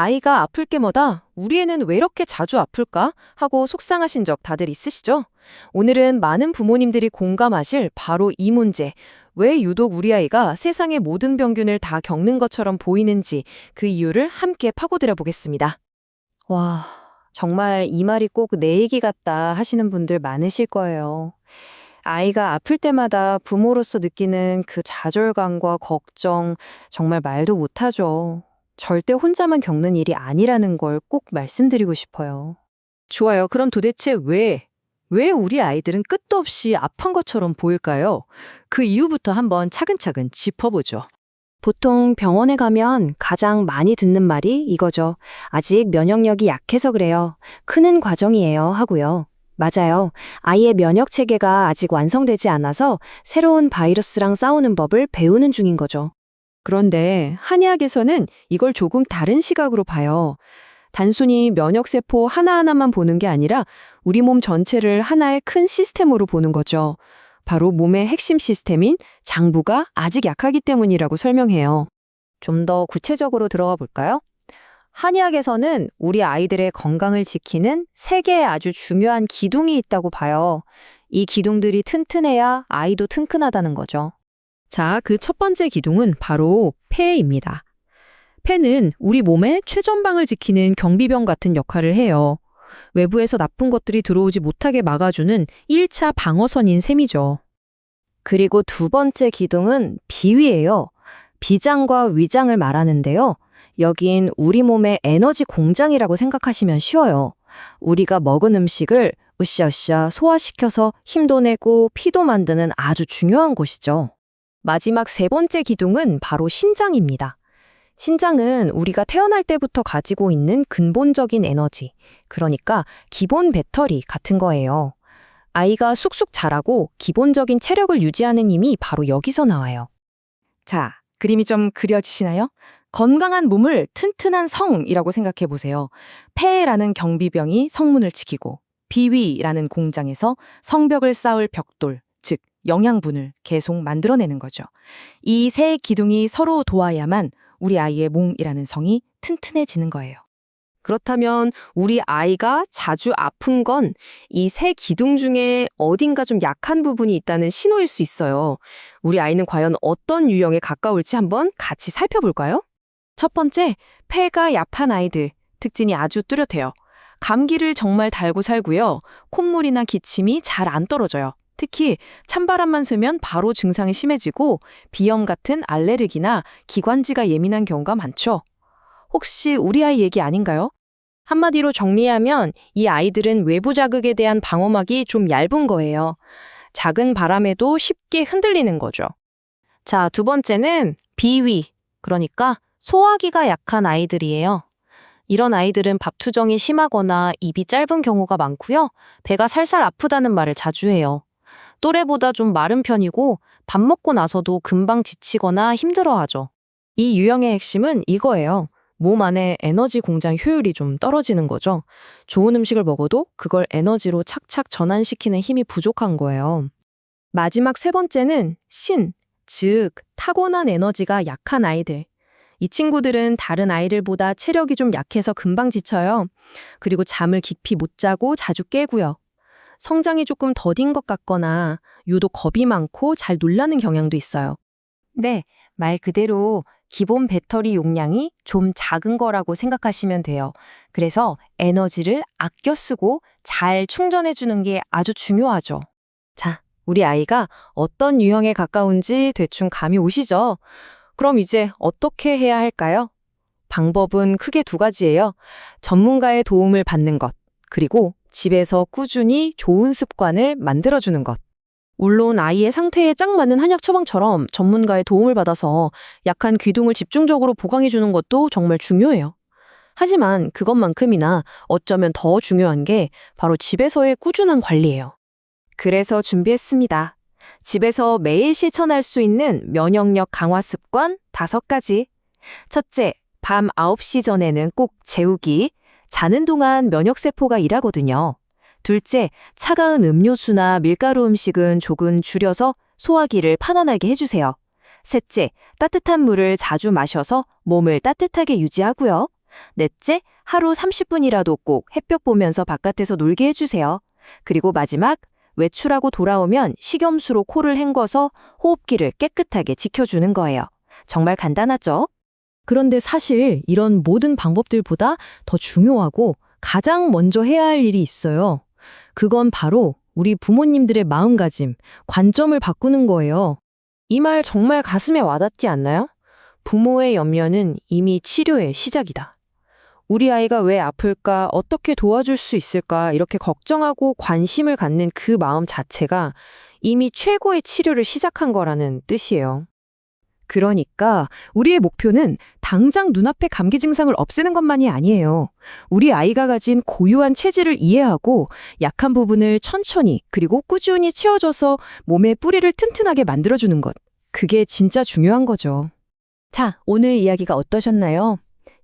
아이가 아플 때마다 우리 애는 왜 이렇게 자주 아플까? 하고 속상하신 적 다들 있으시죠? 오늘은 많은 부모님들이 공감하실 바로 이 문제, 왜 유독 우리 아이가 세상의 모든 병균을 다 겪는 것처럼 보이는지 그 이유를 함께 파고들어 보겠습니다. 와, 정말 이 말이 꼭 내 얘기 같다 하시는 분들 많으실 거예요. 아이가 아플 때마다 부모로서 느끼는 그 좌절감과 걱정, 정말 말도 못하죠. 절대 혼자만 겪는 일이 아니라는 걸 꼭 말씀드리고 싶어요. 좋아요. 그럼 도대체 왜 우리 아이들은 끝도 없이 아픈 것처럼 보일까요? 그 이유부터 한번 차근차근 짚어보죠. 보통 병원에 가면 가장 많이 듣는 말이 이거죠. 아직 면역력이 약해서 그래요. 크는 과정이에요. 하고요. 맞아요. 아이의 면역 체계가 아직 완성되지 않아서 새로운 바이러스랑 싸우는 법을 배우는 중인 거죠. 그런데 한의학에서는 이걸 조금 다른 시각으로 봐요. 단순히 면역세포 하나하나만 보는 게 아니라 우리 몸 전체를 하나의 큰 시스템으로 보는 거죠. 바로 몸의 핵심 시스템인 장부가 아직 약하기 때문이라고 설명해요. 좀 더 구체적으로 들어가 볼까요? 한의학에서는 우리 아이들의 건강을 지키는 세 개의 아주 중요한 기둥이 있다고 봐요. 이 기둥들이 튼튼해야 아이도 튼튼하다는 거죠. 자, 그 첫 번째 기둥은 바로 폐입니다. 폐는 우리 몸의 최전방을 지키는 경비병 같은 역할을 해요. 외부에서 나쁜 것들이 들어오지 못하게 막아주는 1차 방어선인 셈이죠. 그리고 두 번째 기둥은 비위예요. 비장과 위장을 말하는데요. 여긴 우리 몸의 에너지 공장이라고 생각하시면 쉬워요. 우리가 먹은 음식을 으쌰으쌰 소화시켜서 힘도 내고 피도 만드는 아주 중요한 곳이죠. 마지막 세 번째 기둥은 바로 신장입니다. 신장은 우리가 태어날 때부터 가지고 있는 근본적인 에너지, 그러니까 기본 배터리 같은 거예요. 아이가 쑥쑥 자라고 기본적인 체력을 유지하는 힘이 바로 여기서 나와요. 자, 그림이 좀 그려지시나요? 건강한 몸을 튼튼한 성이라고 생각해 보세요. 폐라는 경비병이 성문을 지키고 비위라는 공장에서 성벽을 쌓을 벽돌, 즉 영양분을 계속 만들어내는 거죠. 이 세 기둥이 서로 도와야만 우리 아이의 몸이라는 성이 튼튼해지는 거예요. 그렇다면 우리 아이가 자주 아픈 건 이 세 기둥 중에 어딘가 좀 약한 부분이 있다는 신호일 수 있어요. 우리 아이는 과연 어떤 유형에 가까울지 한번 같이 살펴볼까요? 첫 번째, 폐가 약한 아이들. 특징이 아주 뚜렷해요. 감기를 정말 달고 살고요. 콧물이나 기침이 잘 안 떨어져요. 특히 찬바람만 쐬면 바로 증상이 심해지고 비염 같은 알레르기나 기관지가 예민한 경우가 많죠. 혹시 우리 아이 얘기 아닌가요? 한마디로 정리하면 이 아이들은 외부 자극에 대한 방어막이 좀 얇은 거예요. 작은 바람에도 쉽게 흔들리는 거죠. 자, 두 번째는 비위, 그러니까 소화기가 약한 아이들이에요. 이런 아이들은 밥투정이 심하거나 입이 짧은 경우가 많고요. 배가 살살 아프다는 말을 자주 해요. 또래보다 좀 마른 편이고 밥 먹고 나서도 금방 지치거나 힘들어하죠. 이 유형의 핵심은 이거예요. 몸 안에 에너지 공장 효율이 좀 떨어지는 거죠. 좋은 음식을 먹어도 그걸 에너지로 착착 전환시키는 힘이 부족한 거예요. 마지막 세 번째는 신, 즉 타고난 에너지가 약한 아이들. 이 친구들은 다른 아이들보다 체력이 좀 약해서 금방 지쳐요. 그리고 잠을 깊이 못 자고 자주 깨고요. 성장이 조금 더딘 것 같거나 유독 겁이 많고 잘 놀라는 경향도 있어요. 네, 말 그대로 기본 배터리 용량이 좀 작은 거라고 생각하시면 돼요. 그래서 에너지를 아껴 쓰고 잘 충전해 주는 게 아주 중요하죠. 자, 우리 아이가 어떤 유형에 가까운지 대충 감이 오시죠? 그럼 이제 어떻게 해야 할까요? 방법은 크게 두 가지예요. 전문가의 도움을 받는 것, 그리고 집에서 꾸준히 좋은 습관을 만들어주는 것. 물론 아이의 상태에 딱 맞는 한약 처방처럼 전문가의 도움을 받아서 약한 기둥을 집중적으로 보강해주는 것도 정말 중요해요. 하지만 그것만큼이나 어쩌면 더 중요한 게 바로 집에서의 꾸준한 관리예요. 그래서 준비했습니다. 집에서 매일 실천할 수 있는 면역력 강화 습관 5가지. 첫째, 밤 9시 전에는 꼭 재우기. 자는 동안 면역세포가 일하거든요. 둘째, 차가운 음료수나 밀가루 음식은 조금 줄여서 소화기를 편안하게 해주세요. 셋째, 따뜻한 물을 자주 마셔서 몸을 따뜻하게 유지하고요. 넷째, 하루 30분이라도 꼭 햇볕 보면서 바깥에서 놀게 해주세요. 그리고 마지막, 외출하고 돌아오면 식염수로 코를 헹궈서 호흡기를 깨끗하게 지켜주는 거예요. 정말 간단하죠? 그런데 사실 이런 모든 방법들보다 더 중요하고 가장 먼저 해야 할 일이 있어요. 그건 바로 우리 부모님들의 마음가짐, 관점을 바꾸는 거예요. 이 말 정말 가슴에 와닿지 않나요? 부모의 염려는 이미 치료의 시작이다. 우리 아이가 왜 아플까, 어떻게 도와줄 수 있을까 이렇게 걱정하고 관심을 갖는 그 마음 자체가 이미 최고의 치료를 시작한 거라는 뜻이에요. 그러니까 우리의 목표는 당장 눈앞의 감기 증상을 없애는 것만이 아니에요. 우리 아이가 가진 고유한 체질을 이해하고 약한 부분을 천천히 그리고 꾸준히 채워줘서 몸의 뿌리를 튼튼하게 만들어주는 것. 그게 진짜 중요한 거죠. 자, 오늘 이야기가 어떠셨나요?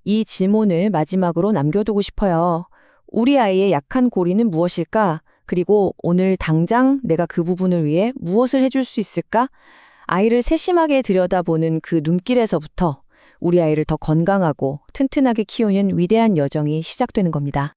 이 질문을 마지막으로 남겨두고 싶어요. 우리 아이의 약한 고리는 무엇일까? 그리고 오늘 당장 내가 그 부분을 위해 무엇을 해줄 수 있을까? 아이를 세심하게 들여다보는 그 눈길에서부터 우리 아이를 더 건강하고 튼튼하게 키우는 위대한 여정이 시작되는 겁니다.